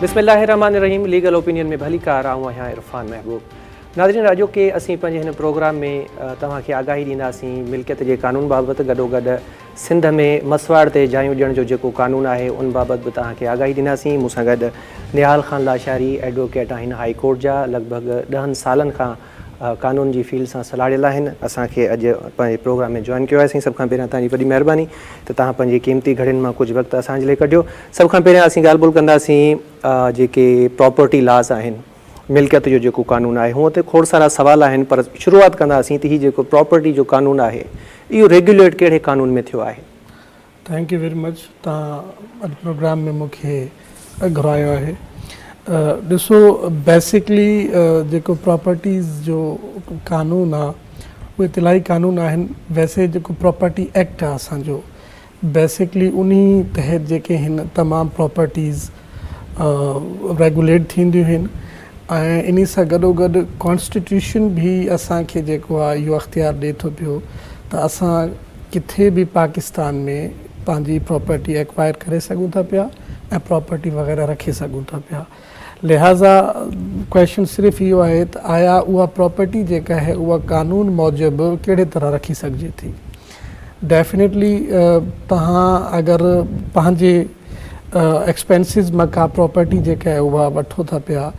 बिस्मिल्लाहिर्रहमानिर्रहीम legal opinion में भली कार आऊँ यहाँ इरफान महबूब। नाज़रीन, राजो के असीं पंहिंजे हिन प्रोग्राम में तव्हांखे आगाही ॾींदासीं मिल्कियत जे कानून बाबति, गॾोगॾु सिंध में मसवाड़ ते जायूं ॾियण जो जेको कानून आहे उन बाबति बि तव्हांखे आगाही ॾींदासीं। मूंसां गॾु निहाल ख़ान लाशारी एडवोकेट आहिनि हाई कोर्ट जा, लॻभॻि 10 सालनि खां कानून जी फील्ड सां सलाड़ियल आहिनि। असांखे अॼु पंहिंजे प्रोग्राम में जॉइन कयो आहे। सभ खां पहिरियां तव्हांजी वॾी महिरबानी त तव्हां पंहिंजी क़ीमती घड़ियुनि मां कुझु वक़्तु असांजे लाइ कढियो। सभ खां पहिरियां असीं ॻाल्हि ॿोल कंदासीं जेके प्रॉपर्टी लॉस आहिनि, मिल्कियत जो जेको कानून आहे, हूअं त खोड़ सारा सवाल आहिनि, पर शुरूआत कंदासीं त हीउ जेको प्रॉपर्टी जो कानून आहे इहो रेगुलेट कहिड़े कानून में थियो आहे? Thank U very much. तव्हां अॼु प्रोग्राम में मूंखे घुरायो आहे। ॾिसो, बेसिकली जेको प्रॉपर्टीज़ जो कानून आहे उहे इलाही कानून आहिनि। वैसे जेको प्रॉपर्टी एक्ट आहे असांजो, बेसिकली उन तहत जेके हिन तमामु प्रॉपर्टीज़ रेगुलेट थींदियूं आहिनि ऐं इन सां गॾोगॾु कॉन्स्टिट्यूशन बि असांखे जेको आहे इहो अख़्तियार ॾिए थो पियो त असां किथे बि पाकिस्तान में पंहिंजी प्रॉपर्टी एक्वायर करे सघूं था पिया ऐं प्रॉपर्टी वग़ैरह रखे सघूं था पिया। लिहाज़ा क्वेश्चन सिर्फ़ु इहो आहे त आया उहा प्रॉपर्टी जेका आहे उहा कानून मूजिबि कहिड़े तरह रखी सघिजे थी। डेफिनेटली तव्हां अगरि पंहिंजे एक्सपेंसिस मां का प्रॉपर्टी जेका आहे उहा वठो था पिया,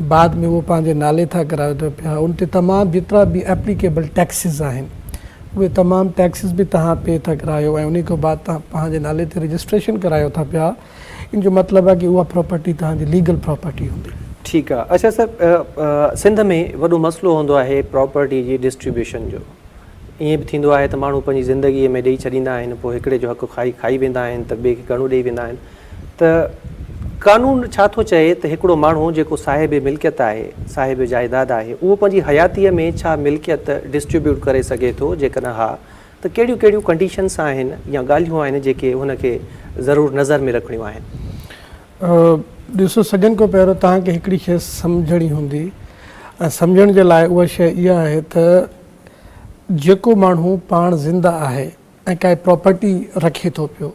बाद में उहो पंहिंजे नाले था करायो था पिया, उन ते तमामु जेतिरा बि एप्लीकेबल टैक्सिस आहिनि उहे तमामु टैक्सिस बि तव्हां पे था करायो ऐं उन खां बाद तव्हां पंहिंजे नाले ते रजिस्ट्रेशन करायो था पिया। इन जो मतिलबु आहे कि उहा प्रॉपर्टी तव्हांजी लीगल प्रॉपर्टी हूंदी। ठीकु आहे। अच्छा सर, सिंध में वॾो मसइलो हूंदो आहे प्रॉपर्टी जी डिस्ट्रीब्यूशन जो। ईअं बि थींदो आहे त माण्हू पंहिंजी ज़िंदगीअ में ॾेई छॾींदा आहिनि, पोइ हिकिड़े जो हक़ु खाई वेंदा आहिनि त ॿिए खे घणो ॾेई वेंदा आहिनि। त कानून छा थो चए त हिकिड़ो माण्हू जेको साहिब मिल्कियत आहे, साहिब जाइदाद आहे, उहो पंहिंजी हयातीअ में छा मिल्कियत डिस्ट्रीब्यूट करे सघे थो? जेकॾहिं हा त कहिड़ियूं कहिड़ियूं कंडीशन्स आहिनि या ॻाल्हियूं आहिनि जेके हुनखे ज़रूरु नज़र में रखणियूं आहिनि? ॾिसो, सभिनि खां पहिरियों तव्हांखे हिकिड़ी शइ सम्झणी हूंदी ऐं सम्झण जे लाइ उहा शइ इहा आहे त जेको माण्हू पाण ज़िंदा आहे ऐं काई प्रॉपर्टी रखे थो पियो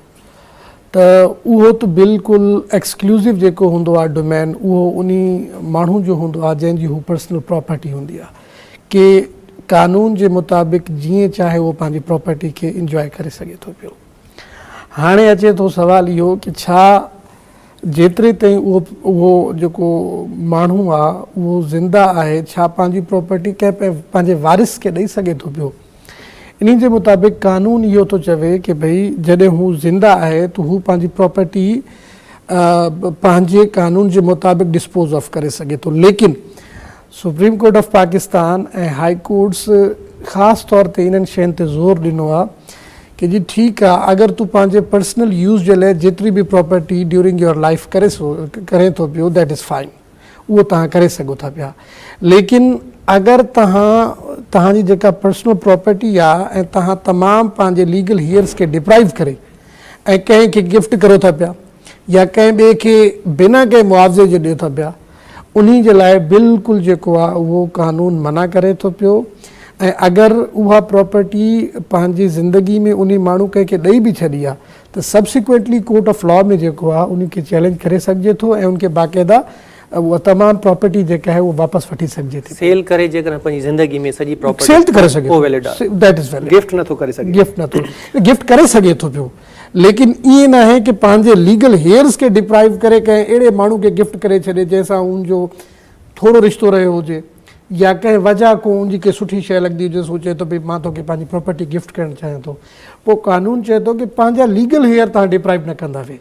त उहो त बिल्कुलु एक्सक्लूसिव जेको हूंदो आहे डोमेन, उहो उन माण्हू जो हूंदो आहे जंहिंजी हू पर्सनल प्रॉपर्टी हूंदी आहे कि कानून जे मुताबिक़ जीअं चाहे उहो पंहिंजी प्रॉपर्टी खे इंजॉय करे सघे थो पियो। हाणे अचे थो सुवाल इहो कि छा जेतिरे ताईं उहो जेको माण्हू आहे उहो ज़िंदा आहे, छा पंहिंजी प्रॉपर्टी कंहिं पंहिंजे वारिस खे ॾेई सघे थो पियो? इन जे मुताबिक़ कानून इहो थो चवे कि भई जॾहिं हू ज़िंदा आहे त हू पंहिंजी प्रॉपर्टी पंहिंजे कानून जे मुताबिक़ डिस्पोज ऑफ करे सघे थो। लेकिन सुप्रीम कोर्ट ऑफ पाकिस्तान ऐं हाई कोर्ट्स ख़ासि तौर ते इन्हनि शयुनि ते ज़ोर ॾिनो आहे कि जी ठीकु आहे, अगरि तूं पंहिंजे पर्सनल यूज़ जे लाइ जेतिरी बि प्रॉपर्टी ड्यूरिंग योर लाइफ करे थो पियो, दैट इज़ फाइन, उहो तव्हां करे सघो था पिया। लेकिन अगरि तव्हांजी जेका पर्सनल प्रॉपर्टी आहे ऐं तव्हां तमामु पंहिंजे लीगल हियर्स खे डिप्राइव करे ऐं कंहिंखे गिफ्ट करो था पिया या कंहिं ॿिए खे बिना कंहिं मुआवज़े जे ॾियो था पिया, उन जे लाइ बिल्कुलु जेको आहे उहो कानून मना करे थो पियो। ऐं अगरि उहा प्रॉपर्टी पंहिंजी ज़िंदगी में उन माण्हू कंहिंखे ॾेई बि छॾी आहे त सब्सिक्वेंटली कोर्ट ऑफ लॉ में जेको आहे उनखे चैलेंज करे सघिजे थो ऐं उनखे बाक़ाइदा उहा तमामु प्रॉपर्टी जेका आहे उहा वापसि वठी सघिजे थी। सेल करे जेकॾहिं पंहिंजी ज़िंदगी में सॼी प्रॉपर्टी सेल करे सघे, दैट इज़ वैलिड। गिफ्ट नथो करे सघे, गिफ्ट करे सघे थो पियो, लेकिन ईअं न आहे कि पंहिंजे लीगल हेयर्स खे डिप्राइव करे कंहिं अहिड़े माण्हू खे गिफ्ट करे छॾे जंहिंसां उनजो थोरो रिश्तो रहियो हुजे या कंहिं वजह को उनजी के सुठी शइ लॻंदी हुजे, सोचे थो भई मां तोखे पंहिंजी प्रॉपर्टी गिफ्ट करणु चाहियां थो, पोइ कानून चए थो कि पंहिंजा लीगल हेयर तव्हां डिप्राइव न कंदा वे,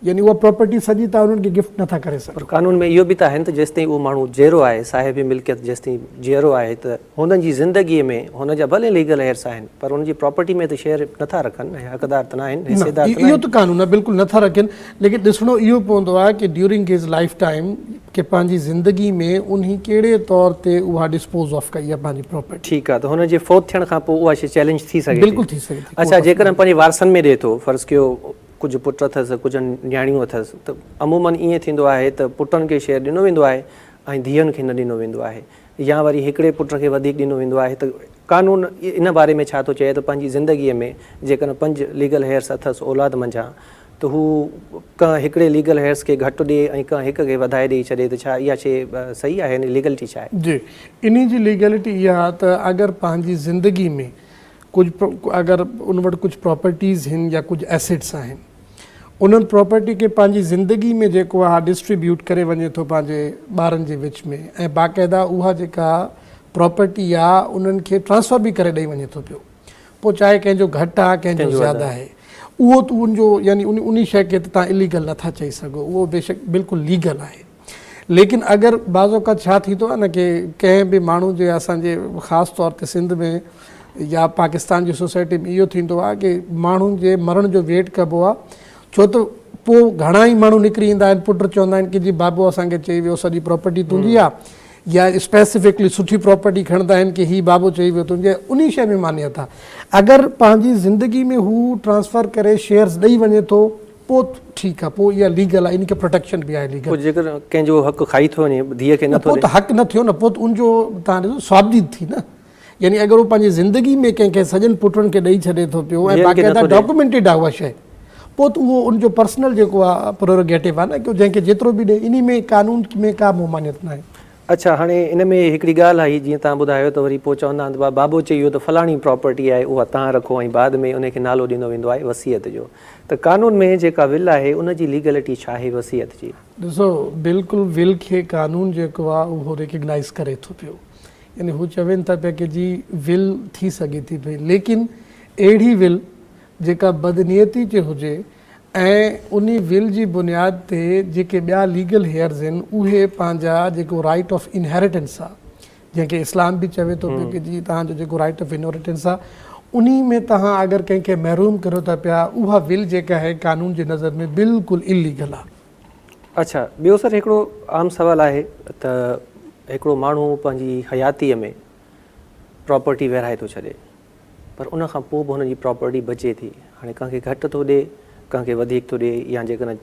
यानी उहा प्रॉपर्टी सॼी तव्हां उन्हनि खे गिफ्ट नथा करे सघो। कानून में इहो बि त आहिनि त जेसिताईं उहो माण्हू जीअरो आहे, साहिब मिल्कियत जेसिताईं जीअरो आहे त हुननि जी ज़िंदगीअ में हुनजा भले लीगल हेयर्स आहिनि पर हुनजी प्रॉपर्टी में त शेयर नथा रखनि ऐं हक़दार त न आहिनि, हिसेदार त न आहिनि। इहो त कानून आहे, बिल्कुलु नथा रखनि, लेकिन ॾिसणो इहो पवंदो आहे कि ड्यूरिंग हिज लाइफ टाइम कि पंहिंजी ज़िंदगी में उन कहिड़े तौर ते उहा डिस्पोज ऑफ कई आहे पंहिंजी प्रॉपर्टी। ठीकु आहे, त हुनजे फोत थियण खां पोइ उहा शइ चैलेंज थी सघे? बिल्कुलु थी सघे। अच्छा, जेकॾहिं पंहिंजे वारसनि में ॾिए थो, फ़र्ज़ु कयो कुझु पुट अथसि, कुझु न्याणियूं अथसि, त अमूमन ईअं थींदो आहे त पुटनि खे शेयर ॾिनो वेंदो आहे ऐं धीअनि खे न ॾिनो वेंदो आहे, या वरी हिकिड़े पुट खे वधीक ॾिनो वेंदो आहे। त कानून इन बारे में छा थो चए त पंहिंजी ज़िंदगीअ में जेकॾहिं 5 लीगल हेयर्स अथसि औलाद मंझां त हू कंहिं हिकिड़े लीगल हेयर्स खे घटि ॾिए ऐं कंहिं हिक खे वधाए ॾेई छॾे, त छा इहा शइ सही आहे? लीगलिटी छा आहे? जी, इन जी लीगलिटी इहा आहे त अगरि पंहिंजी ज़िंदगी में कुझु अगरि उन वटि कुझु प्रॉपर्टीज़ आहिनि या कुझु एसेट्स आहिनि, उन्हनि प्रॉपर्टी खे पंहिंजी ज़िंदगी में जेको आहे डिस्ट्रीब्यूट करे वञे थो पंहिंजे ॿारनि जे विच में, ऐं बाक़ाइदा उहा जेका प्रॉपर्टी आहे उन्हनि खे ट्रांसफ़र बि करे ॾेई वञे थो पियो, पोइ चाहे कंहिंजो घटि आहे कंहिंजो ज़्यादा आहे, उहो त उनजो यानी उन शइ खे त तव्हां इलीगल नथा चई सघो, उहो बेशक बिल्कुलु लीगल आहे। लेकिन अगरि बाज़ औक़ात छा थींदो आहे न कि कंहिं बि माण्हू जे असांजे ख़ासि तौर ते सिंध में या पाकिस्तान जी सोसाइटी में इहो थींदो आहे कि माण्हुनि जे मरण जो वेट कबो आहे, छो त पोइ घणा ई माण्हू निकिरी ईंदा आहिनि, पुट चवंदा आहिनि कि जी बाबू असांखे चई वियो सॼी प्रॉपर्टी तुंहिंजी आहे, या स्पेसिफिकली सुठी प्रॉपर्टी खणंदा आहिनि कि हीउ बाबू चई वियो तुंहिंजे, उन शइ में मान्यता। अगरि पंहिंजी ज़िंदगी में हू ट्रांसफ़र करे शेयर्स ॾेई वञे थो, पोइ ठीकु आहे, पोइ इहा लीगल आहे, इनखे प्रोटेक्शन बि आहे लीगल। जेकर कंहिंजो हक़ खाई थो वञे, धीअ खे नथो पोइ त हक़ न थियो न, पोइ त उनजो तव्हां ॾिसो स्वाबदीद थी न, यानी अगरि उहो पंहिंजी ज़िंदगी में कंहिंखे सॼनि पुटनि खे ॾेई छॾे थो पियो ऐं बाक़ाइदा डॉक्यूमेंटेड आहे उहा शइ, पोइ त उहो उनजो पर्सनल जेको आहे प्रोरोगेटिव आहे न, कि जंहिंखे जेतिरो बि ॾे, इन में कानून में का मुमानियत न आहे। अच्छा, हाणे इन में हिकिड़ी ॻाल्हि आहे, जीअं तव्हां ॿुधायो त वरी पोइ चवंदा आहिनि त बाबो चई वियो त फलाणी प्रॉपर्टी आहे उहा तव्हां रखो, ऐं बाद में उनखे नालो ॾिनो वेंदो आहे वसीयत जो। त कानून में जेका विल आहे उनजी लीगलिटी छा आहे वसीयत जी? ॾिसो, बिल्कुलु विल खे कानून जेको आहे उहो रिकग्नाइज़ करे थो पियो, यानी हू चवनि था पिया कि जी विल थी सघे थी पई, लेकिन अहिड़ी विल जेका बदनीयती जे हुजे ऐं उन विल जी बुनियाद ते जेके ॿिया लीगल हेयर्स आहिनि उहे पंहिंजा जेको राइट ऑफ इनहेरिटेंस आहे, जंहिंखे इस्लाम बि चवे थो पियो कि जी तव्हांजो जेको राइट ऑफ इनहेरिटेंस आहे, उन में तव्हां अगरि कंहिंखे महरूम करो था पिया, उहा विल जेका आहे कानून जे नज़र में बिल्कुलु इलीगल आहे। अच्छा, ॿियो सर हिकिड़ो आम सवालु आहे त हिकिड़ो माण्हू पंहिंजी हयातीअ में प्रॉपर्टी विरहाए थो छॾे, पर उन खां पोइ बि हुनजी प्रॉपर्टी बचे थी, हाणे कंहिंखे घटि थो ॾिए, कंहिंखे वधीक थो ॾिए, या जेकॾहिं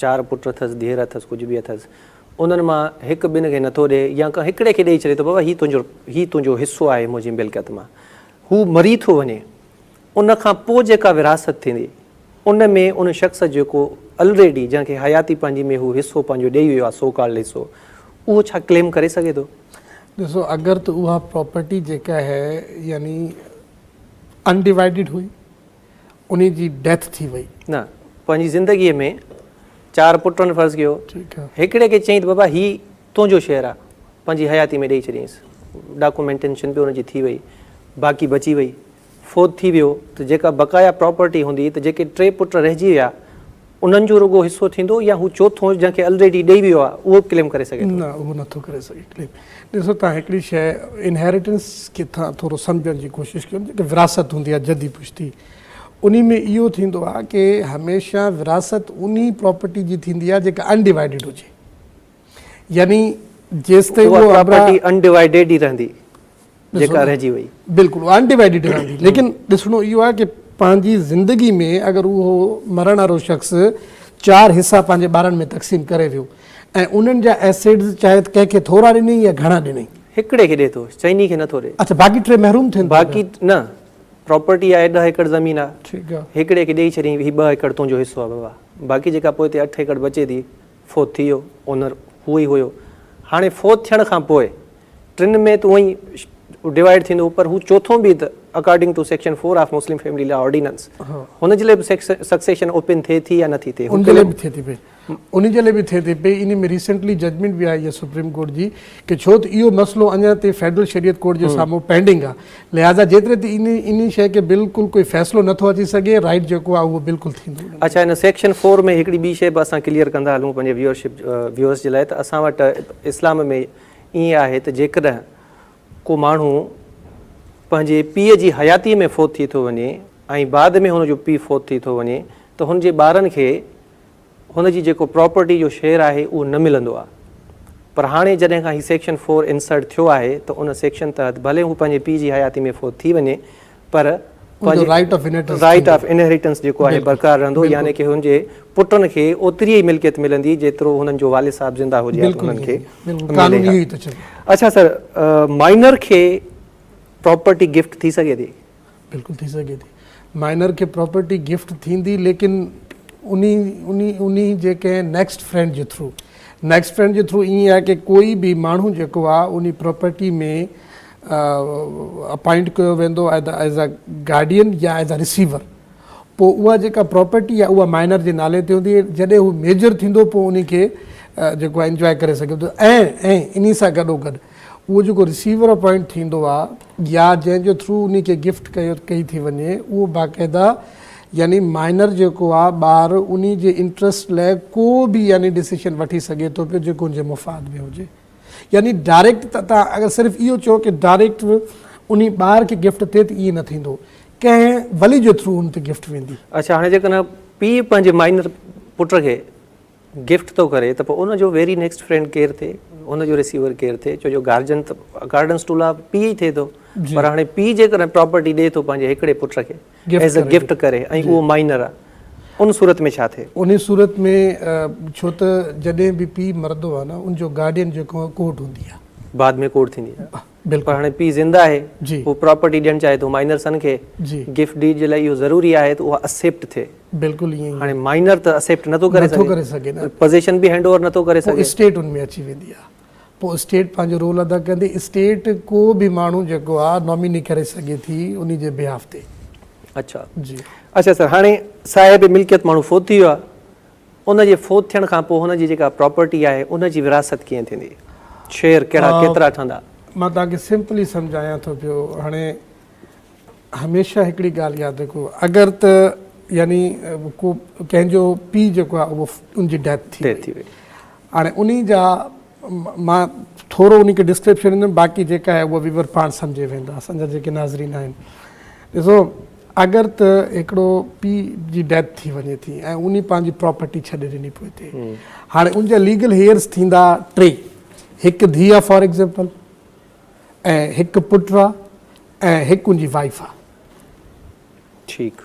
4 पुट अथसि, धीअर अथसि, कुझु बि अथसि, उन्हनि मां हिकु ॿिनि खे नथो ॾिए, या कंहिं हिकिड़े खे ॾेई छॾे थो, बाबा हीउ तुंहिंजो हिसो आहे मुंहिंजी मिल्कियत मां, हू मरी थो वञे, उन खां पोइ जेका विरासत थींदी उन में उन शख़्स जेको ऑलरेडी जंहिंखे हयाती पंहिंजी में हू हिसो पंहिंजो ॾेई वियो आहे, सो कॉल्ड हिसो, उहो छा क्लेम करे सघे थो? ॾिसो, अगरि त उहा प्रॉपर्टी जेका है यानी अनडिवाइडिड हुई, उन जी डेथ थी वई न, पंहिंजी ज़िंदगीअ में 4 पुटनि फर्ज़ कयो, ठीकु आहे, हिकिड़े खे चई त बाबा हीउ तुंहिंजो शेयर आहे, पंहिंजी हयाती में ॾेई छॾियईंसि, डॉक्यूमेंटेशन बि हुनजी थी वई, बाक़ी बची वई, फोत थी वियो, त जेका बक़ाया प्रॉपर्टी हूंदी त जेके 3 पुट रहिजी विया उन्हनि जो रुगो हिसो थींदो, या हू चोथों जंहिंखे ऑलरेडी ॾेई वियो आहे उहो क्लेम करे सघे? न, उहो नथो करे सघे क्लेम। ॾिसो, तव्हां हिकिड़ी शइ इनहेरिटेंस खे तव्हां थोरो सम्झण जी कोशिशि कयो, जेकी विरासत हूंदी आहे जदी पुश्ती, उन में इहो थींदो आहे कि हमेशह विरासत उन प्रॉपर्टी जी थींदी आहे जेका अनडिवाइडिड हुजे, यानी जेसि ताईं उहो प्रॉपर्टी अनडिवाइडेड ई रहंदी जेका रहिजी वई, बिल्कुलु अनडिवाइडिड रहंदी। लेकिन ॾिसणो इहो आहे कि पंहिंजी ज़िंदगी में अगरि उहो मरण वारो शख़्स 4 हिसा पंहिंजे ॿारनि में तक़सीम करे वियो ऐं उन्हनि जा एसेट्स चाहे त कंहिंखे थोरा ॾिनई या घणा ॾिनई, हिकिड़े खे ॾिए थो, चइनी खे नथो ॾिए। अच्छा, बाक़ी 3 महरूम थियनि, बाक़ी न, प्रॉपर्टी आहे 10 एकड़ ज़मीन आहे, ठीकु आहे, हिकिड़े खे ॾेई छॾी, हीउ 2 एकड़ तुंहिंजो हिसो आहे बाबा, बाक़ी जेका पोइ हिते 8 एकड़ बचे थी, फोत थी वियो, ओनर हू ई हुयो, हाणे फोत थियण खां पोइ 3 में त उहो ई डिवाइड थींदो, पर हू चोथों बि त according to section 4 of Muslim family law ordinance, हुनजे लाइ बि सक्सेशन ओपन थिए थी या नथी थिए? उन जे लाइ बि थिए थी पई, उन जे लाइ बि थिए थी पई। इन में रिसेंटली जजमेंट बि आई आहे सुप्रीम कोर्ट जी कि छो त इहो मसइलो अञा ताईं फेडरल शरीयत कोर्ट जे साम्हूं पेंडिंग आहे, लिहाज़ा जेतिरे ते इन शइ खे बिल्कुलु कोई फ़ैसिलो नथो अची सघे, राइट जेको आहे उहो बिल्कुलु थींदो। अच्छा, हिन सेक्शन 4 में हिकिड़ी ॿी शइ बि असां क्लियर कंदा हलूं पंहिंजे व्यूअर्स जे लाइ, त असां वटि इस्लाम में ईअं आहे त जेकॾहिं को माण्हू पंहिंजे पीउ जी हयातीअ में फोत थी थो वञे ऐं बाद में हुनजो पीउ फोत थी थो वञे, त हुनजे ॿारनि खे हुनजी जेको प्रॉपर्टी जो शेयर आहे उहो न मिलंदो आहे, पर हाणे जॾहिं खां हीउ सेक्शन 4 इंसर्ट थियो आहे त उन सेक्शन तहत भले हू पंहिंजे पीउ जी हयाती में फोत थी वञे, पर राइट ऑफ इनहेरिटेंस जेको आहे बरक़रार रहंदो, यानी कि हुनजे पुटनि खे ओतिरी ई मिल्कियत मिलंदी जेतिरो हुननि जो वालिद साहिब ज़िंदा हुजे हुननि खे। अच्छा सर, माइनर खे प्रॉपर्टी गिफ्ट थी सघे थी? बिल्कुलु थी सघे थी, माइनर खे प्रॉपर्टी गिफ्ट थींदी, लेकिन उनी जेके नेक्स्ट फ्रेंड जे थ्रू ईअं आहे कि कोई बि माण्हू जेको आहे उन प्रॉपर्टी में अपॉइंट कयो वेंदो एज अ गार्डियन या एज अ रिसीवर, पोइ उहा जेका प्रॉपर्टी आहे उहा माइनर जे नाले ते हूंदी, जॾहिं हू मेजर थींदो पोइ उन खे जेको आहे इंजॉय करे सघे थो। ऐं इन सां गॾोगॾु उहो जेको रिसीवर अपॉइंट थींदो आहे या जंहिंजे थ्रू उन खे गिफ्ट कई थी वञे, उहो बाक़ाइदा यानी माइनर जेको आहे ॿार उन जे इंट्रस्ट लाइ को बि यानी डिसीशन वठी सघे थो पियो जेको उनजे मुफ़ाद में हुजे। यानी डायरेक्ट त तव्हां अगरि सिर्फ़ु इहो चओ कि डायरेक्ट उन ॿार खे गिफ्ट थिए त ईअं न थींदो, कंहिं वली जे थ्रू उन ते गिफ्ट वेंदी। अच्छा, हाणे जेकॾहिं पीउ पंहिंजे माइनर पुट खे गिफ्ट थो करे त पोइ उनजो वेरी नेक्स्ट फ्रेंड केरु थिए, उनजो रिसीवर केरु थिए? छो जो गार्डन्स टूल आहे पीउ ई थिए थो, पर हाणे पीउ जेकॾहिं प्रॉपर्टी ॾिए थो पंहिंजे हिकिड़े पुट खे एज़ अ गिफ्ट करे ऐं उहो माइनर आहे, उन सूरत में छा थिए? उन सूरत में छो त जॾहिं बि पीउ मरंदो आहे न, उनजो गार्डियन जेको कोर्ट हूंदी आहे, बाद में कोर्ट थींदी आहे। बिल्कुलु। पर हाणे पीउ ज़िंदा आहे, जी, उहो प्रॉपर्टी ॾियणु चाहे थो माइनर सन खे, जी, गिफ्ट डीड जे लाइ इहो ज़रूरी आहे त उहा एक्सेप्ट थिए। बिल्कुलु ईअं। हाणे माइनर त एक्सेप्ट नथो करे सघे न, पोजीशन बि हैंड ओवर नथो करे सघे, स्टेट उनमें अची वेंदी आहे, पोइ स्टेट पंहिंजो रोल अदा कंदी। स्टेट को बि माण्हू जेको आहे नॉमिनी करे सघे थी उन जे बिहाफ ते। अच्छा जी। अच्छा सर, हाणे साहिब मिल्कियत माण्हू फोत थी वियो आहे, उनजे फोत थियण खां पोइ हुनजी जेका प्रॉपर्टी आहे उनजी विरासत कीअं थींदी? शेयर कहिड़ा केतिरा ठहंदा? मां तव्हांखे सिंपली सम्झायां थो पियो। हाणे हमेशह हिकिड़ी ॻाल्हि यादि रखो, अगरि त यानी को कंहिंजो पीउ जेको आहे उहो उनजी डेथ थी वई, हाणे उन जा मां थोरो उन खे डिस्क्रिप्शन ॾींदुमि, बाक़ी जेका आहे उहा वीवर पाण सम्झे वेंदा असांजा जेके नाज़रीन आहिनि। ॾिसो, अगरि त हिकिड़ो पीउ जी डेथ थी वञे थी ऐं उन पंहिंजी प्रॉपर्टी छॾे ॾिनी पई थिए, हाणे उनजा लीगल हेयर्स थींदा टे, हिकु धीउ आहे फॉर एग्ज़ाम्पल, ऐं हिकु पुटु आहे ऐं हिकु उनजी वाइफ आहे। ठीकु।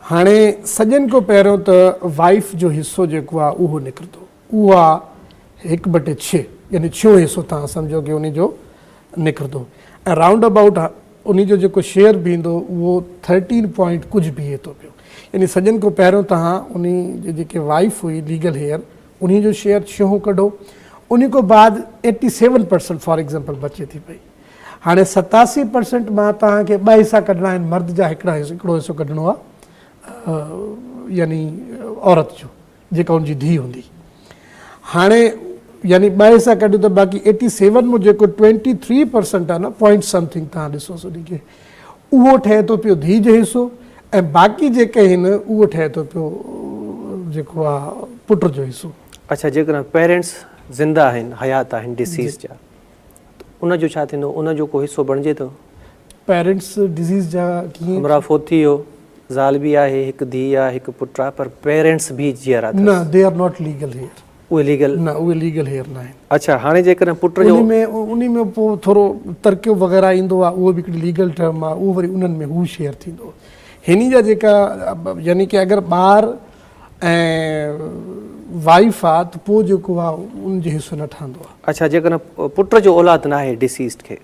हाणे सॼनि खां पहिरियों त वाइफ जो हिसो जेको आहे उहो निकिरंदो, उहा 1/6 यानी 6 हिसो तव्हां सम्झो कि उनजो निकिरंदो, ऐं राउंड अबाउट उनजो जेको शेयर बि ईंदो उहो 13 पॉइंट कुझु बीहे थो पियो। यानी सॼनि खां पहिरियों तव्हां उन जी जेके वाइफ हुई लीगल हेयर उन जो शेयर 6 कढो, उन खां बाद 87% फॉर एग्ज़ाम्पल बचे थी पई। हाणे 87% मां तव्हांखे 2 हिसा कढणा आहिनि, मर्द जा हिकिड़ो हिसो कढणो आहे यानी औरत जो जेका उनजी धीउ हूंदी। हाणे यानी 2 हिसा कढियो त बाक़ी 87 में जेको 23% आहे न, पॉइंट समथिंग तव्हां ॾिसोसि उन खे, उहो ठहे थो पियो धीउ जो हिसो, ऐं बाक़ी जेके आहिनि उहो ठहे थो पियो जेको आहे पुट जो हिसो। अच्छा, जेकॾहिं पेरेंट्स ज़िंदा आहिनि, हयात आहिनि, डिसीज़ जा, उनजो छा थींदो? उनजो को हिसो बणिजे थो? पेरेंट्स डिसीज़ जा कीअं? हमरा फोत थी वियो, ज़ाल बि आहे, हिकु धीउ आहे, हिकु पुटु आहे, पर पेरेंट्स भी जीअरा न, they are not legal heir, उहे लीगल न, उहे लीगल हेयर न आहिनि। अच्छा, हाणे जेकॾहिं पुट जो उन में पोइ थोरो तरक़ियो वग़ैरह ईंदो आहे, उहो बि हिकिड़ी लीगल टर्म आहे, उहो वरी उन्हनि में हू शेयर थींदो। हिन जा जेका यानी कि अगरि ॿार ऐं वाइफ आहे त पोइ जेको आहे उनजो हिसो न ठहंदो आहे। अच्छा, जेकॾहिं पुट जो औलाद न आहे डिसीज़ड खे,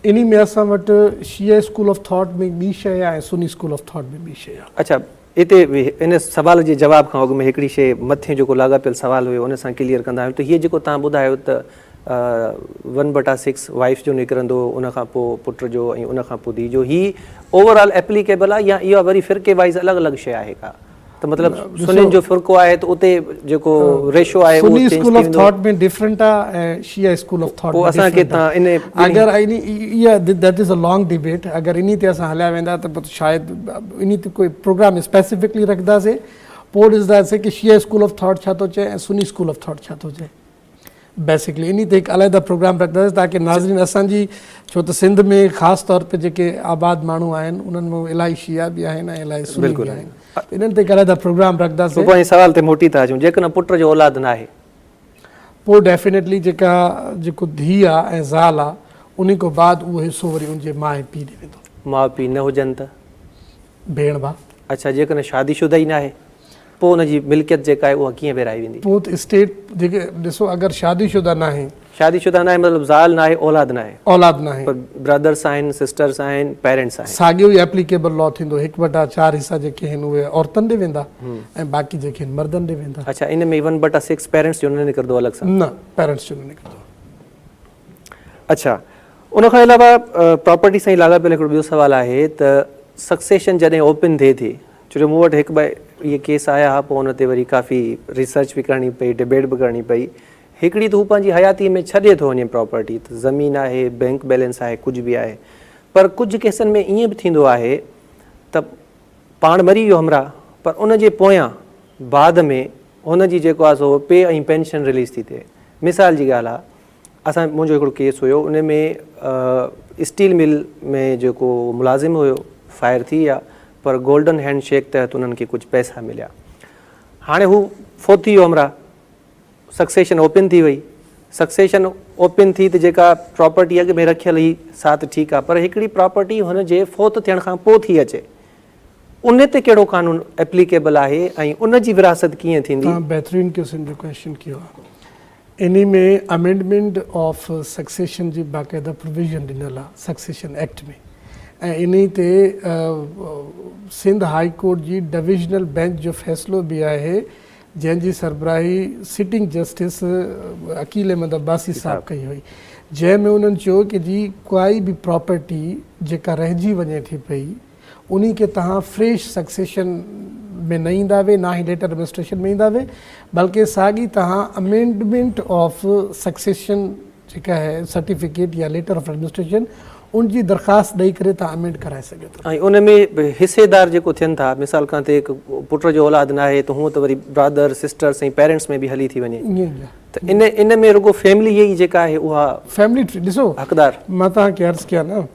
इन में असां वटि शिया स्कूल ऑफ थॉट में ॿी शइ आहे ऐं सुनी स्कूल ऑफ थॉट में ॿी शइ आहे। अच्छा, हिते इन सवाल जे जवाब खां अॻु में हिकिड़ी शइ मथे जेको लाॻापियल सवाल हुयो उन सां क्लियर कंदा आहियूं। त हीअ जेको तव्हां ॿुधायो त 1/6 वाइफ जो निकिरंदो, उनखां पोइ पुट जो ऐं उनखां पोइ धीउ जो, ही ओवरऑल एप्लीकेबल आहे या इहा वरी फ़िरके वाइज़ अलॻि अलॻि शइ आहे का? त मतिलबु सुनियुनि जो फ़िरको आहे त उते जेको रेशो आहे उहो सुनी स्कूल ऑफ थॉट में डिफरेंट आहे ऐं शिया स्कूल ऑफ थॉट पोइ असांखे तव्हां इन अगरि इहा that is a long debate, अगरि इन ते असां हलिया वेंदा त पोइ शायदि इन ते कोई प्रोग्राम स्पेसिफिकली रखंदासीं, पोइ ॾिसंदासीं कि शिया स्कूल ऑफ थॉट छा थो चए ऐं सुनी स्कूल ऑफ थॉट छा थो चए। बेसिकली इन ते हिकु अलॻि प्रोग्राम रखंदासीं ताकी नाज़रीन असांजी, छो त सिंध में ख़ासि तौर ते जेके आबाद माण्हू आहिनि उन्हनि में इलाही शिया बि आहिनि ऐं इलाही सुनी बि आहिनि, इन्हनि ते हिकु अलॻि प्रोग्राम रखंदासीं। पोइ सवाल ते मोटी था अचूं, जेकॾहिं पुट जो औलाद न आहे पोइ डेफिनेटली जेको धीउ आहे ऐं ज़ाल आहे उन खां बाद उहो हिसो वरी उनजे माउ ऐं पीउ ॾे वेंदो। माउ पीउ न हुजनि त भेण भाउ। अच्छा, जेकॾहिं शादीशुदा ई न आहे पोइ हुनजी मिल्कियत जेका आहे उहा कीअं विराई वेंदी? पोइ त स्टेट जेके ॾिसो, अगरि शादीशुदा न आहे, शादीशुदा न आहे मतिलबु ज़ाल न आहे औलाद न आहे औलाद न आहे पर ब्रदर्स आहिनि सिस्टर्स आहिनि पेरेंट्स आहिनि साॻियो ई एप्लीकेबल लॉ थींदो 1/4 हिसा जेके आहिनि उहे औरतुनि ॾे वेंदा ऐं बाक़ी जेके आहिनि मर्दनि ॾे वेंदा अच्छा इन में 1/6 पेरेंट्स जो न निकिरंदो अलॻि सां न पेरेंट्स जो न निकिरंदो अच्छा उन खां अलावा प्रॉपर्टी सां ई लाॻापियल हिकिड़ो ॿियो सुवालु आहे त सक्सेशन जॾहिं ओपन थिए थी छो जो मूं वटि हिकु ॿ इहे केस आया हुआ पोइ हुन ते वरी काफ़ी रिसर्च बि करणी पई डिबेट बि करणी पई हिकिड़ी त हू पंहिंजी हयाती में छॾे थो वञे प्रॉपर्टी त ज़मीन आहे बैंक बैलेंस आहे कुझु बि आहे पर कुझु केसनि में ईअं बि थींदो आहे त पाण मरी वियो हमरा पर उन जे पोयां बाद में हुन जी जेको आहे सो पे ऐं पेंशन रिलीज़ थी थिए मिसाल जी ॻाल्हि आहे मुंहिंजो हिकिड़ो केस हुयो उन में स्टील मिल में जेको मुलाज़िम हुयो फायर थी विया पर गोल्डन हैंडशेक तहत उन्हनि खे कुझु पैसा मिलिया हाणे हू फोत थी वियो हमरा सक्सेशन ओपन थी वई सक्सेशन ओपन थी त जेका प्रॉपर्टी अॻु में रखियल हुई सा त ठीकु आहे पर हिकिड़ी प्रॉपर्टी हुन जे फोत थियण खां पोइ थी अचे उन ते कहिड़ो कानून एप्लीकेबल आहे ऐं उन जी विरासत कीअं थींदी तव्हां बहितरीनु क़िस्म जो क्वेश्चन कयो आहे इन में अमेंडमेंट ऑफ सक्सेशन जी बाक़ाइदा प्रोविज़न ॾिनल आहे सक्सेशन एक्ट में ऐं इन ते सिंध हाई कोर्ट जी डिविजनल बेंच जो फ़ैसिलो बि आहे जंहिंजी सरबराही सिटिंग जस्टिस अकील अहमद अब्बासी साहब कई हुई जंहिंमें उन्हनि चयो कि जी काई बि प्रॉपर्टी जेका रहिजी वञे थी पई उन्ही खे तव्हां फ्रेश सक्सेशन में न ईंदा वे ना ई लेटर एडमिनिस्ट्रेशन में ईंदा वे बल्कि साॻी तव्हां अमेंडमेंट ऑफ सक्सेशन जेका आहे सर्टिफिकेट या लेटर ऑफ एडमिनिस्ट्रेशन उनजी दरख़्वास्त ॾेई करे तव्हां अमेंड कराए सघे थो ऐं उन में हिसेदार जेको थियनि था मिसाल खां ते हिकु पुट जो औलाद न आहे त हूअं त वरी ब्रदर सिस्टर्स ऐं पेरेंट्स में बि हली थी वञे ईअं ई आहे त इन में रुगो फैमिली ई जेका आहे उहा फैमिली ट्री ॾिसो हक़दार मां तव्हांखे अर्ज़ु कया न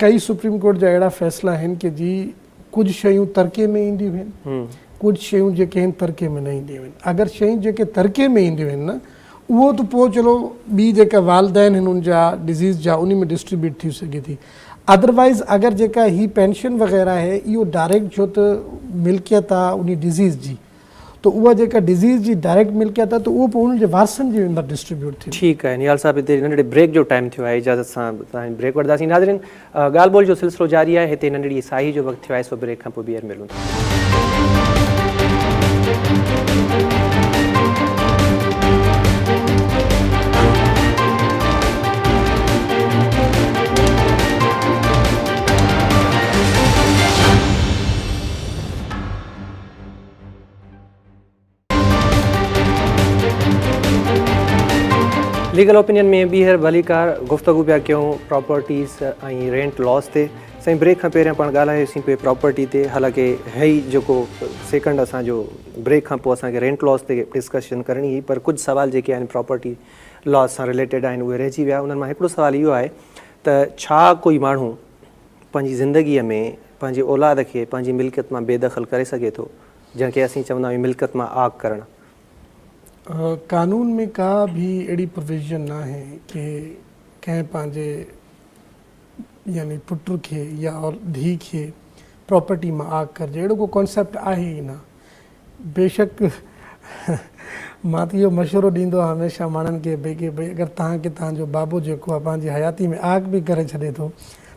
कई सुप्रीम कोर्ट जा अहिड़ा फ़ैसिला आहिनि कि जी कुझु शयूं तरके में ईंदियूं आहिनि कुझु शयूं जेके आहिनि तरके में न ईंदियूं आहिनि अगरि शयूं जेके तरके में ईंदियूं आहिनि न उहो त पोइ चलो ॿी जेका वालदेन आहिनि उनजा डिज़ीज़ जा उन में डिस्ट्रीब्यूट थी सघे थी अदरवाइज़ अगरि जेका ही पेंशन वग़ैरह आहे इहो डायरेक्ट छो त मिल्कियत आहे उन डिज़ीज़ जी त उहा जेका डिज़ीज़ जी डायरेक्ट मिल्कियत आहे त उहो पोइ उन्हनि जे वारसनि जे अंदरि डिस्ट्रीब्यूट थी ठीकु आहे निहाल साहिबु हिते नंढड़े ब्रेक जो टाइम थियो आहे इजाज़त सां तव्हां ब्रेक वठंदासीं नाज़रीन ॻाल्हि ॿोल जो सिलसिलो जारी आहे हिते नंढड़ी साही जो वक़्तु थियो आहे सो ब्रेक खां पोइ ॿीहर मिलूं था लीगल ओपिनियन में ॿीहर भलीकार गुफ़्तगू पिया कयूं प्रॉपर्टीज़ ऐं रेंट लॉस ते साईं ब्रेक खां पहिरियों पाण ॻाल्हायोसीं पिए प्रॉपर्टी ते हालांकि है ई जेको सेकंड असांजो ब्रेक खां पोइ असांखे रेंट लॉस ते डिस्कशन करणी हुई पर कुझु सवाल जेके आहिनि प्रॉपर्टी लॉस सां रिलेटेड आहिनि उहे रहिजी विया उन्हनि मां हिकिड़ो सुवाल इहो आहे त छा कोई माण्हू पंहिंजी ज़िंदगीअ में पंहिंजे औलाद खे पंहिंजी मिल्कियत मां बेदख़ल करे सघे थो जंहिंखे असीं चवंदा आहियूं मिल्कियत मां आग करणु कानून में का भी अहिड़ी प्रोविज़न न आहे कि कंहिं पंहिंजे यानी पुट खे या और धीउ खे प्रॉपर्टी मां आग करिजे अहिड़ो को कॉन्सेप्ट आहे ई न बेशक मां त इहो मशवरो ॾींदो आहियां हमेशह माण्हुनि खे भई कि भई अगरि तव्हांखे तव्हांजो बाबो जेको आहे पंहिंजी हयाती में आग बि करे छॾे थो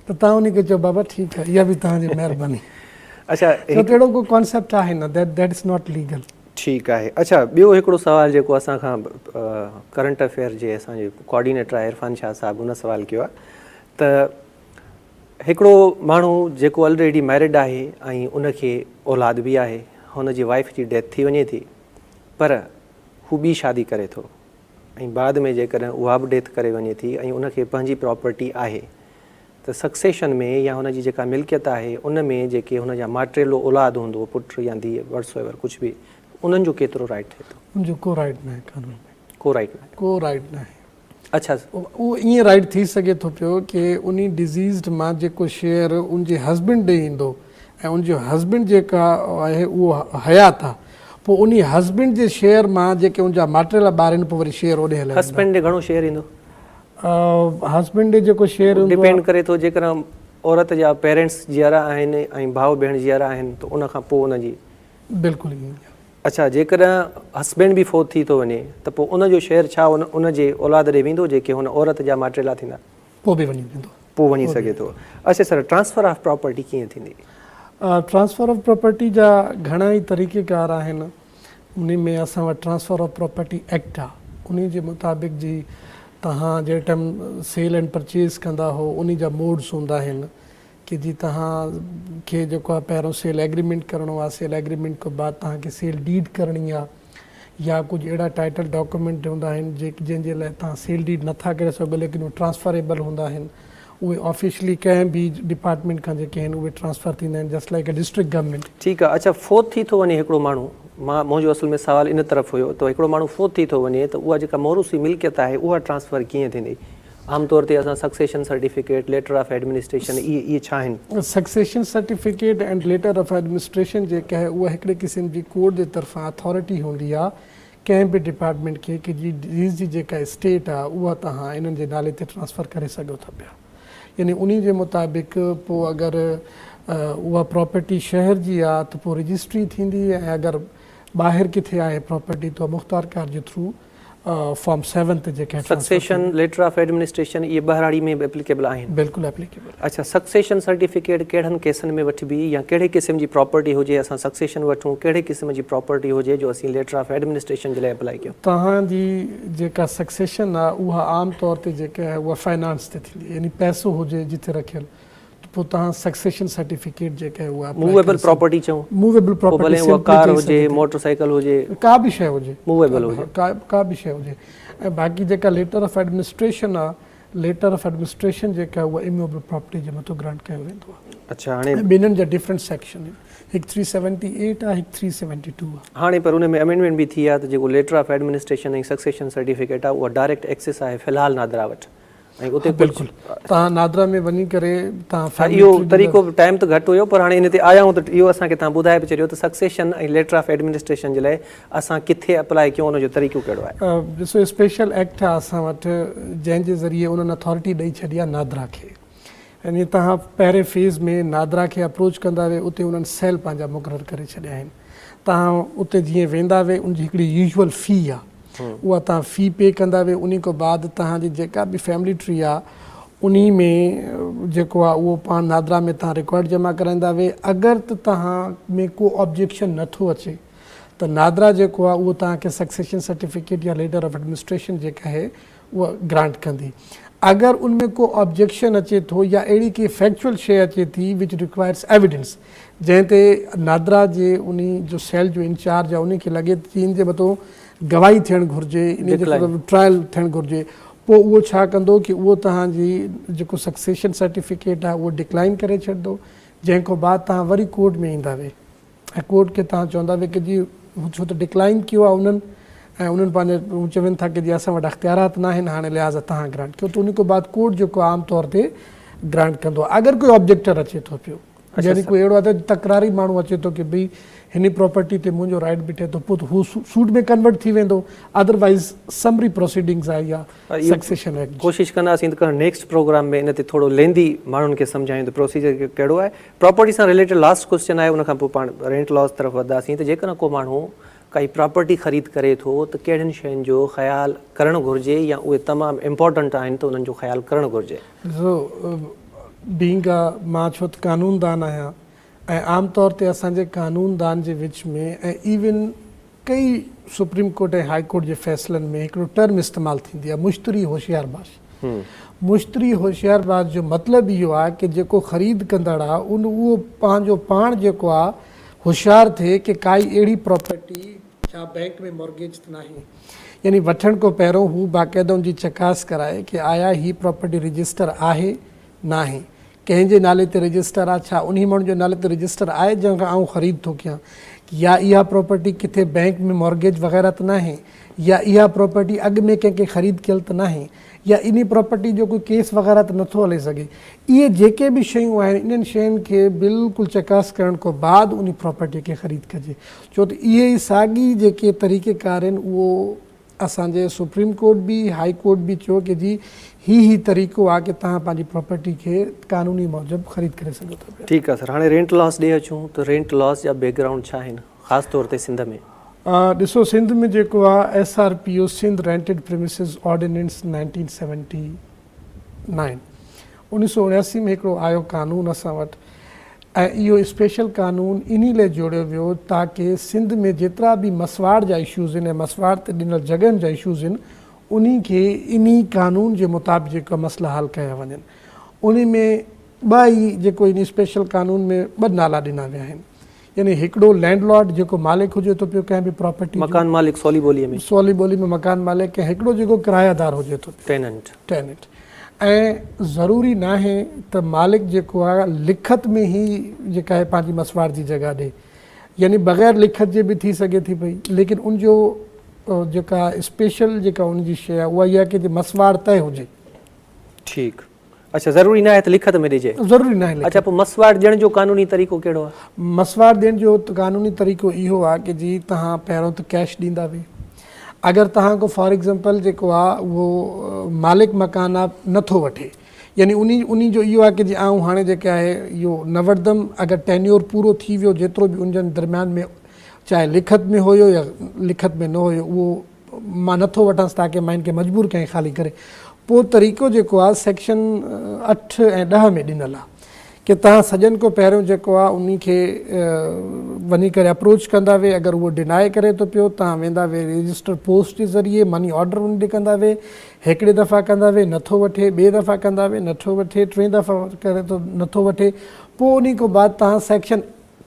त तव्हां उनखे चओ बाबा ठीकु आहे इहा बि तव्हांजी महिरबानी अच्छा छो त अहिड़ो को कॉन्सेप्ट आहे न दैट इज़ नॉट लीगल ठीकु आहे अच्छा ॿियो हिकिड़ो सुवालु जेको असां खां करंट अफेयर जे असांजे कोऑर्डिनेटर आहे इरफान शाह साहिबु हुन सुवालु कयो आहे त हिकिड़ो माण्हू जेको ऑलरेडी मैरिड आहे ऐं उनखे औलाद बि आहे हुन जी वाइफ जी डेथ थी वञे थी पर हू ॿी शादी करे थो ऐं बाद में जेकॾहिं उहा बि डेथ करे वञे थी ऐं उनखे पंहिंजी प्रॉपर्टी आहे त सक्सेशन में या हुनजी जेका मिल्कियत आहे उन में जेके हुनजा माटेलो औलाद हूंदो पुट या धीउ वट्सएवर कुझु बि उन्हनि जो केतिरो राइट थिए थो उनजो को राइट न आहे कानून में को राइट न आहे को राइट न आहे अच्छा उहो ईअं राइट थी सघे थो पियो कि उन डिज़ीज़ मां जेको शेयर उनजे हस्बैंड ॾे ईंदो ऐं उनजो हस्बैंड जेका आहे उहो हयात आहे पोइ उन हस्बैंड जे शेयर मां जेके उनजा माटेला ॿार आहिनि पोइ वरी शेयर ओॾे हले हस्बैंड ॾे घणो शेयर ईंदो हस्बैंड ॾे जेको शेयर डिपेंड करे थो जेकॾहिं औरत जा पेरेंट्स जीअरा आहिनि ऐं भाउ भेण जीअरा आहिनि त उन खां पोइ उनजी बिल्कुलु ईअं अच्छा, जेकॾहिं हस्बैंड बि फोत थी थो वञे त पोइ उनजो शेयर छा उन जे औलाद ॾे वेंदो जेके हुन औरत जा माटेला थींदा? पोइ बि वञी वेंदो, पोइ वञी सघे थो। अच्छा सर, ट्रांसफर ऑफ प्रॉपर्टी कीअं थींदी? ट्रांसफर ऑफ प्रॉपर्टी जा घणा ई तरीक़ेकार आहिनि। उन में असां वटि ट्रांसफर ऑफ प्रॉपर्टी एक्ट आहे, उन जे मुताबिक़ जी तव्हां जंहिं टाइम सेल एंड परचेज़ कंदा हो उन जा मोड्स हूंदा आहिनि कि जी तव्हांखे जेको आहे पहिरियों सेल एग्रीमेंट करिणो आहे, सेल एग्रीमेंट खां बाद तव्हांखे सेल डीड करणी आहे या कुझु अहिड़ा टाइटल डॉक्यूमेंट हूंदा आहिनि जंहिंजे लाइ तव्हां सेल डीड नथा करे सघो लेकिन उहे ट्रांसफरेबल हूंदा आहिनि। उहे ऑफिशियली कंहिं बि डिपार्टमेंट खां जेके आहिनि उहे ट्रांसफर थींदा आहिनि, just like a district government. ठीकु आहे। अच्छा, फोत थी थो वञे हिकिड़ो माण्हू, मुंहिंजो असल में सवाल इन तरफ़ हुयो त हिकिड़ो माण्हू फोत थी थो वञे त उहा जेका मोरूसी मिल्कियत आहे उहा ट्रांसफर कीअं थींदी? आमतौर ते असां succession certificate, letter of administration, इहे छा आहिनि? Succession certificate and letter of administration जेका आहे उहा हिकिड़े क़िस्म जी कोर्ट जे तरफ़ां अथॉरिटी हूंदी आहे कंहिं बि डिपार्टमेंट खे कि जी जेका स्टेट आहे उहा तव्हां इन्हनि जे नाले ते ट्रांसफर करे सघो था पिया। यानी उन जे मुताबिक़ पोइ अगरि उहा प्रॉपर्टी शहर जी आहे त पोइ रजिस्ट्री थींदी ऐं अगरि ॿाहिरि किथे आहे प्रॉपर्टी त मुख़्तार कार जे थ्रू फॉर्म 7 ते जेके सक्सेशन, लेटर ऑफ एडमिनिस्ट्रेशन इहे बहिराड़ी में बि एप्लीकेबल आहिनि? बिल्कुलु एप्लीकेबल। अच्छा, सक्सेशन सर्टिफिकेट कहिड़नि केसनि में वठिबी या कहिड़े क़िस्म जी प्रॉपर्टी हुजे असां सक्सेशन वठूं, कहिड़े क़िस्म जी प्रॉपर्टी हुजे जो असीं लेटर ऑफ एडमिनिस्ट्रेशन जे लाइ अप्लाई कयूं? तव्हांजी जेका सक्सेशन आहे उहा आम तौर ते जेका आहे उहा फाइनेंस ते थींदी, यानी पैसो हुजे जिथे रखियल पोइ तव्हां सक्सेशन सर्टिफिकेट जेका आहे उहा मूवेबल प्रॉपर्टी चऊं, मूवेबल प्रॉपर्टी, भले उहा कार हुजे, मोटरसाइकिल हुजे, का बि शइ हुजे, मूवेबल हुजे, का बि शइ हुजे। ऐं बाक़ी जेका लेटर ऑफ एडमिनिस्ट्रेशन आहे, लेटर ऑफ एडमिनिस्ट्रेशन जेका आहे उहा इमूवेबल प्रॉपर्टी जे मथां ग्रांट कयो वेंदो आहे। अच्छा, हाणे ॿिन्हिनि जा डिफरेंट सेक्शन आहिनि, हिकु 378 आहे, हिकु 372 आहे। हाणे पर उन में अमेंडमेंट बि थी आहे त जेको लेटर ऑफ एडमिनिस्ट्रेशन ऐं सक्सेशन सर्टिफिकेट आहे उहा डायरेक्ट एक्सेस आहे फ़िलहालु नादरा वटि, ऐं उते बिल्कुलु तव्हां नादरा में वञी करे तव्हां इहो तरीक़ो टाइम त घटि हुयो पर हाणे इन ते आया आहियूं त इहो असांखे तव्हां ॿुधाए बि छॾियो त सक्सेशन ऐं लेटर ऑफ एडमिनिस्ट्रेशन जे लाइ असां किथे अप्लाई कयूं, उनजो तरीक़ो कहिड़ो आहे? ॾिसो, स्पेशल एक्ट आहे असां वटि जंहिंजे ज़रिए उन्हनि अथॉरिटी ॾेई छॾी आहे नादरा खे। यानी तव्हां पहिरें फेज़ में नादरा खे अप्रोच कंदा वे, उते उन्हनि सेल पंहिंजा मुक़ररु करे छॾिया आहिनि। तव्हां उते जीअं वेंदा वे उनजी हिकिड़ी यूजुअल फ़ी आहे, उहा तव्हां फ़ी पे कंदा वे। उन खां बाद तव्हांजी जेका बि फैमिली ट्री आहे उन में जेको आहे उहो पाण नादरा में तव्हां रिकॉर्ड जमा कराईंदा वे। अगरि त तव्हां में को ऑब्जेक्शन नथो अचे त नादरा जेको आहे उहो तव्हांखे सक्सेशन सर्टिफिकेट या लेटर ऑफ एडमिनिस्ट्रेशन जेका आहे उहा ग्रांट कंदी। अगरि उनमें को ऑब्जेक्शन अचे थो या अहिड़ी की फैक्चुअल शइ अचे थी विच रिक्वायर्स एविडेंस, जंहिं ते नादरा जे उन जो सेल जो इंचार्ज आहे उनखे लॻे थी इन जे मथां गवाही थियणु घुरिजे, इन जो ट्रायल थियणु घुरिजे, पोइ उहो छा कंदो कि उहो तव्हांजी जेको सक्सेशन सर्टिफिकेट आहे उहो डिक्लाइन करे छॾंदो, जंहिंखां बाद तव्हां वरी कोर्ट में ईंदा वे ऐं कोर्ट खे तव्हां चवंदा वे कि जी छो त डिक्लाइन कयो आहे उन्हनि ऐं उन्हनि पंहिंजे चवनि था कि जी असां वटि अख़्तियारात न आहिनि, हाणे लिहाज़ा तव्हां ग्रांट कयो, त उन खां बाद कोर्ट जेको आम तौर ते ग्रांट कंदो आहे। अगरि कोई ऑब्जेक्टर अचे थो पियो, यानी कोई अहिड़ो आहे त तकरारी माण्हू अचे थो कि भई हिन प्रॉपर्टी ते मुंहिंजो राइट बीठे थो, पोइ हू सूट में कन्वर्ट थी वेंदो। अदरवाइज़ समरी प्रोसीडिंग्स आहे या सक्सेशन एक्ट। कोशिशि कंदासीं त नेक्स्ट प्रोग्राम में इन ते थोरो लेंदी माण्हुनि खे सम्झायूं त प्रोसीजर कहिड़ो आहे। प्रॉपर्टी सां रिलेटेड लास्ट क्वेश्चन आहे, उनखां पोइ पाण रेंट लॉस तरफ़ वधंदासीं। त जेकॾहिं को माण्हू काई प्रॉपर्टी ख़रीद करे थो त कहिड़ियुनि शयुनि जो ख़्यालु करणु घुरिजे या उहे तमामु इम्पोर्टेंट आहिनि त उन्हनि जो ख़्यालु करणु घुरिजे? ॾिसो, बीइंग मां छो त कानूनदान आहियां ऐं आम तौर ते असांजे कानूनदान जे विच में ऐं इवन कई सुप्रीम कोर्ट ऐं हाई कोर्ट जे फ़ैसिलनि में हिकिड़ो टर्म इस्तेमालु थींदी आहे, मुश्तरी होशियारबाज़। मुश्तरी होशियारबाज़ जो मतिलबु इहो आहे कि जेको ख़रीद कंदड़ आहे उहो पंहिंजो पाण जेको आहे होशियारु थिए कि काई अहिड़ी प्रॉपर्टी छा बैंक में मॉर्गेज त नाहे, यानी वठण खां पहिरियों हू बाक़ाइदा उनजी चकास कराए कि आया ही प्रॉपर्टी रजिस्टर आहे नाहे, कंहिंजे नाले ते रजिस्टर आहे, छा उन माण्हू जे नाले ते रजिस्टर आहे जंहिंखां आउं ख़रीद थो कयां, या इहा प्रॉपर्टी किथे बैंक में मॉर्गेज वग़ैरह त नाहे, या इहा प्रॉपर्टी अॻु में कंहिंखे ख़रीद कयल त नाहे, या इन प्रॉपर्टी जो कोई केस वग़ैरह त नथो हले सघे। इहे जेके बि शयूं आहिनि इन्हनि शयुनि खे बिल्कुलु चकास करण खां बाद उन प्रॉपर्टी खे ख़रीद कजे, छो त इहे ई साॻी जेके तरीक़ेकार आहिनि उहो असांजे सुप्रीम कोर्ट बि हाई कोर्ट बि चयो कि जी ही तरीक़ो आहे कि तव्हां पंहिंजी प्रॉपर्टी खे कानूनी मूजिबि ख़रीद करे सघो था। ठीकु आहे सर, हाणे रेंट लॉस ॾे अचूं त रेंट लॉस जा बैकग्राउंड छा आहिनि ख़ासि तौर ते सिंध में? ॾिसो सिंध में जेको आहे SRPO Sindh rented premises ordinance 1979 1979 में हिकिड़ो आयो कानून असां वटि ऐं इहो स्पेशल कानून इन लाइ जोड़ियो वियो ताकी सिंध में जेतिरा बि मसवाड़ जा इशूज़ आहिनि ऐं मसवाड़ ते ॾिनल जॻहियुनि जा इशूज़ आहिनि उन्ही खे इन कानून जे मुताबिक़ जेका मसइला हल कया वञनि। उन में ॿ ई जेको इन स्पेशल कानून में ॿ नाला ॾिना विया आहिनि, यानी हिकिड़ो लैंडलॉर्ड जेको मालिक हुजे थो पियो कंहिं बि प्रॉपर्टी, मकान मालिक सवली ॿोलीअ में, सवली ॿोली में मकान मालिक, ऐं हिकिड़ो जेको किराएदार हुजे थो टेनेंट। ऐं ज़रूरी न आहे त मालिक जेको आहे लिखत में ई जेका आहे पंहिंजी मसवाड़ जी जॻह ॾे, यानी बग़ैर लिखत जे बि थी सघे थी पई, लेकिन उनजो जेका स्पेशल जेका उनजी शइ आहे उहा इहा कि मसवाड़ तय हुजे। ठीकु, अच्छा, ज़रूरी न आहे त लिखत में ॾिजे, ज़रूरी न आहे। अच्छा, पोइ मसवाड़ ॾियण जो कानूनी तरीक़ो कहिड़ो आहे? मसवाड़ ॾियण जो कानूनी तरीक़ो इहो आहे कि जी तव्हां पहिरियों त कैश ॾींदा वे, अगरि तव्हां को फॉर एग्ज़ाम्पल जेको आहे उहो मालिक मकान आहे नथो वठे, यानी उन जो इहो आहे कि जी आऊं हाणे जेके आहे इहो न वठंदुमि, अगरि टेन्योर पूरो थी वियो जेतिरो बि उनजे दरमियान में चाहे लिखत में हुयो या लिखत में न हुयो उहो मां नथो वठांसि ताकी मां इनखे मजबूर कयां ख़ाली करे, पोइ तरीक़ो जेको आहे सेक्शन 8 ऐं 10 में ॾिनल आहे कि तव्हां सॼनि खां पहिरियों जेको आहे उन खे वञी करे अप्रोच कंदा वे, अगरि उहो डिनाए करे थो पियो तव्हां वेंदा वे रजिस्टर पोस्ट जे ज़रिए मनी ऑर्डर उन ॾे कंदा वे, हिकिड़े दफ़ा कंदा वे नथो वठे, ॿिए दफ़ा कंदा वे नथो वठे, टे दफ़ा करे थो नथो वठे, पोइ उन खां बाद तव्हां सेक्शन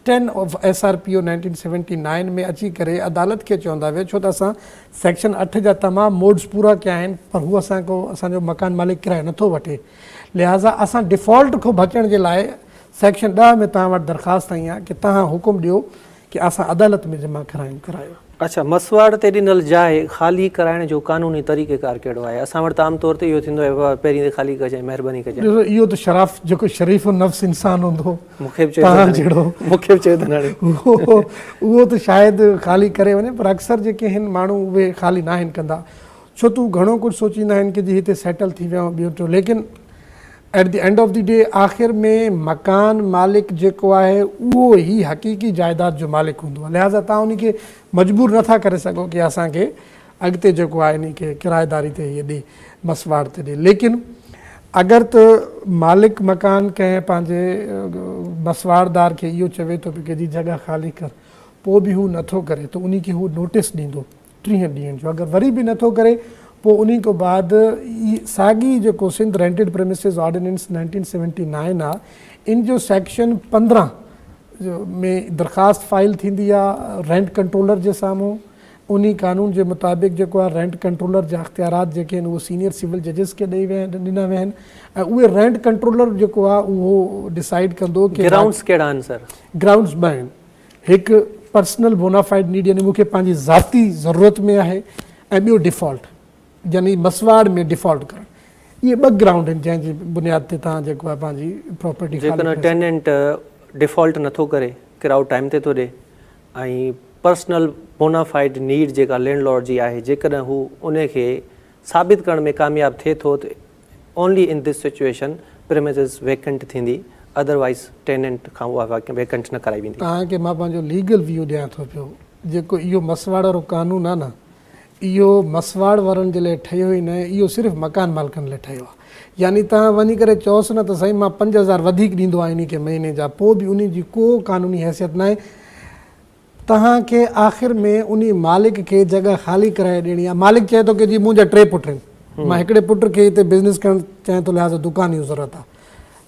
10 ऑफ SRPO 1979 में अची करे अदालत खे चवंदा वे, छो त असां सेक्शन 8 जा तमामु मोड्स पूरा कया आहिनि पर हू असांजो मकान मालिक किरायो नथो वठे, लिहाज़ा असां डिफ़ॉल्ट खां बचण जे लाइ सेक्शन 10 में तव्हां वटि दरख़्वास्त आई आहे कि तव्हां हुकुम ॾियो कि असां अदालत में जमा करायो। अच्छा, मसवाड़ ते ॾिनल जाइ ख़ाली कराइण जो कानूनी तरीक़ेकार कहिड़ो आहे? असां वटि त आमतौर ते इहो थींदो आहे पहिरीं त ख़ाली कजांइ, महिरबानी कजांइ। ॾिसो इहो त शराफ़ जेको शरीफ़ नफ़्स इंसान हूंदो, मूंखे बि चए उहो त शायदि ख़ाली करे वञे, पर अक्सर जेके आहिनि माण्हू उहे ख़ाली न आहिनि कंदा, छो तूं घणो कुझु सोचींदा आहिनि कि जी हिते सेटल थी विया ॿियो टियों, लेकिन at the end of the day आख़िर में मकान मालिक जेको आहे उहो ई हक़ीक़ी जाइदाद जो मालिक हूंदो आहे, लिहाज़ा तव्हां उनखे मजबूर नथा करे सघो कि असांखे अॻिते जेको आहे इन खे किराएदारी ते इहे ॾे, मसवाड़ ते ॾे। लेकिन अगरि त मालिक मकान कंहिं पंहिंजे मसवाड़दार खे इहो चवे थो पियो कि जी जॻह ख़ाली कर, पोइ बि हू नथो करे त उन खे हू नोटिस ॾींदो 30 ॾींहंनि जो, अगरि वरी बि नथो करे पोइ उन खां बाद साॻी जेको सिंध रेंटेड प्रेमिसिस ऑर्डिनेंस 1979 आहे इन जो सेक्शन 15 में दरख़्वास्त फाइल थींदी आहे रेंट कंट्रोलर जे साम्हूं, उन कानून जे मुताबिक़ जेको आहे रेंट कंट्रोलर जा इख्तियारात जेके आहिनि उहे सीनियर सिविल जजिस खे ॾिना विया आहिनि ऐं उहे रेंट कंट्रोलर जेको आहे उहो डिसाइड कंदो कि ग्राउंड्स कहिड़ा आहिनि सर? ग्राउंड्स ॿ आहिनि, हिकु पर्सनल बोनाफाइड नीड यानी मूंखे पंहिंजी ज़ाती ज़रूरत में आहे ऐं ॿियो डिफ़ॉल्ट यानी मसवाड़ में डिफ़ॉल्ट करणु, इहे 2 ग्राउंड आहिनि जंहिंजी बुनियाद ते तव्हां जेको आहे पंहिंजी प्रॉपर्टी जेकॾहिं टेनेंट डिफ़ॉल्ट नथो करे, किरायो टाइम ते थो ॾे ऐं पर्सनल बोनाफाइड नीड जेका लैंडलॉर्ड जी आहे जेकॾहिं हू उनखे साबित करण में कामयाबु थिए थो त only in this situation premises vacant थींदी, अदरवाइज़ टेनेंट खां उहा वेकेंट न कराई वेंदी। तव्हांखे मां पंहिंजो लीगल व्यू ॾियां थो पियो, जेको इहो मसवाड़ वारो कानून आहे न, इहो मसवाड़ वारनि जे लाइ ठहियो ई न, इहो सिर्फ़ु मकान मालिकनि लाइ ठहियो आहे, यानी तव्हां वञी करे चयोसि न त साईं मां 5000 वधीक ॾींदो आहियां इन खे महीने जा, पोइ बि उन जी को कानूनी हैसियत न आहे, तव्हांखे आख़िर में उन मालिक खे जॻह ख़ाली कराए ॾियणी आहे। मालिक चए थो कि जी मुंहिंजा 3 पुट आहिनि, मां हिकिड़े पुट खे हिते बिज़नेस करणु चाहियां थो, लिहाज़ा दुकान जी ज़रूरत आहे,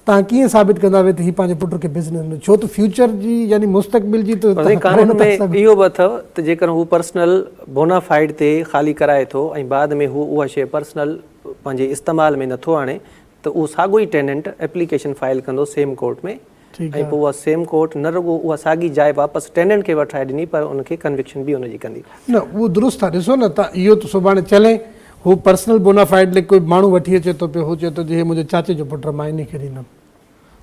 तव्हां कीअं साबित कंदा वे त हीउ पंहिंजे पुट खे बिज़नेस में, छो त फ्यूचर जी यानी मुस्तक़बिल जी त कानून में इहो बि अथव त जेकर हू पर्सनल बोनाफाइड ते ख़ाली कराए थो ऐं बाद में हू उहा शइ पर्सनल पंहिंजे इस्तेमाल में नथो आणे त उहो साॻियो ई टेनेंट एप्लीकेशन फाइल कंदो सेम कोर्ट में ऐं पोइ उहा सेम कोर्ट न रुॻो उहा साॻी जाइ वापसि टेनेंट खे वठाए ॾिनी पर उनखे कन्विक्शन बि उनजी कंदी न, उहो दुरुस्त आहे। ॾिसो न तव्हां इहो त सुभाणे चले हू पर्सनल बोनाफाइड लाइ कोई माण्हू वठी अचे थो पियो, हू चए थो जी मुंहिंजे चाचे जो पुटु मां इन खे ॾींदुमि,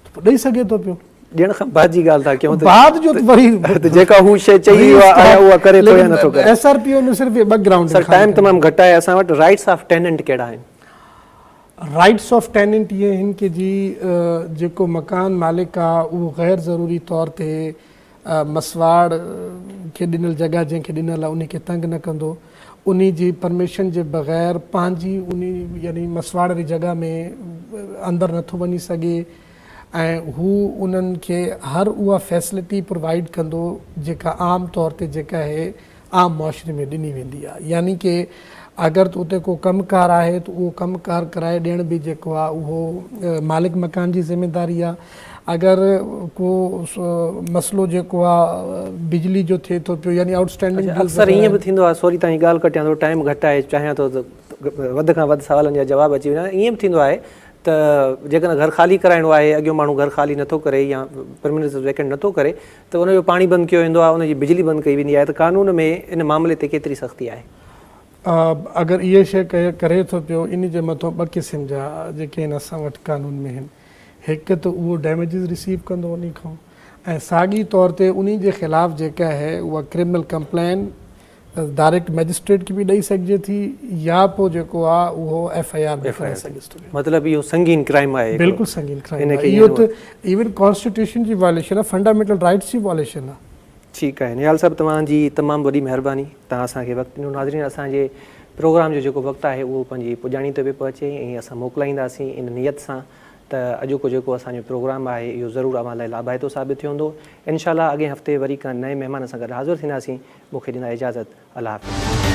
त ॾेई सघे थो पियो, ॾियण खां बाद जी ॻाल्हि था कयूं बाद जो वरी जेका हू शइ चई उहा करे थो या नथो करे। SRPO में सिर्फ़ु 2 ग्राउंड सर टाइम तमामु घटि आहे, असां वटि राइट्स ऑफ टेनेंट कहिड़ा आहिनि? राइट्स ऑफ टेनेंट ये आहिनि कि जी जेको मकान मालिक आहे उहो गैर ज़रूरी तौर ते मसवाड़ खे ॾिनल जॻह जंहिंखे ॾिनल आहे उन खे तंग न कंदो, उन जी परमिशन जे बग़ैर पंहिंजी उन यानी मसवाड़ वारी जॻह में अंदरि नथो वञी सघे ऐं हू उन्हनि खे हर उहा फैसिलिटी प्रोवाइड कंदो जेका आम तौर ते जेका आहे आम मुआशरे में ॾिनी वेंदी आहे। यानी कि अगरि त उते को कमुकार आहे त उहो कमुकार कराए ॾियण बि जेको आहे उहो मालिक मकान जी ज़िमेदारी आहे। अगरि को मसइलो जेको आहे बिजली जो थिए थो पियो यानी आउटस्टैंडिंग अक्सर ईअं बि थींदो आहे, सॉरी तव्हांजी ॻाल्हि कटियां थो, टाइम घटि आहे, चाहियां थो त वधि खां वधि सवालनि जा जवाब अची वञा। ईअं बि थींदो आहे त जेकॾहिं घर ख़ाली कराइणो आहे, अॻियो माण्हू घर ख़ाली नथो करे या परमिनेंट वेकेंट नथो करे त उनजो पाणी बंदि कयो वेंदो आहे, उनजी बिजली बंदि कई वेंदी आहे, त कानून में इन मामले ते केतिरी सख़्ती आहे? अगरि इहे शइ करे थो पियो, इन जे मथां ॿ क़िस्म जा जेके आहिनि असां वटि कानून में आहिनि। हिकु त उहो डैमेजिस रिसीव कंदो उन खां, ऐं साॻी तौर ते उन जे ख़िलाफ़ु जेका आहे उहा क्रिमिनल कंप्लेन डायरेक्ट मैजिस्ट्रेट खे बि ॾेई सघिजे थी या पोइ जेको आहे उहो FIR बि करे सघे थो। मतिलबु इहो संगीन क्राइम आहे, बिल्कुलु संगीन क्राइम आहे। इहो त इवन कॉन्स्टिट्यूशन जी वॉयलेशन आहे, फंडामेंटल राइट्स जी वॉयलेशन आहे। ठीकु आहे निहाल साहिबु, तव्हांजी तमामु वॾी महिरबानी, तव्हां असांखे वक़्तु ॾिनो। नाज़रीन, असांजे प्रोग्राम जो जेको वक़्तु आहे उहो पंहिंजी पुॼाणी ते बि पहुचे ऐं असां मोकिलाईंदासीं इन नियत सां त अॼोको जेको असांजो प्रोग्राम आहे इहो ज़रूरु अवां लाइ लाभाइतो साबित थियो हूंदो। इनशाला अॻे हफ़्ते वरी का नए महिमान सां गॾु हाज़िर थींदासीं। मूंखे ॾींदा इजाज़त। अल्लाह हाफ़िज़।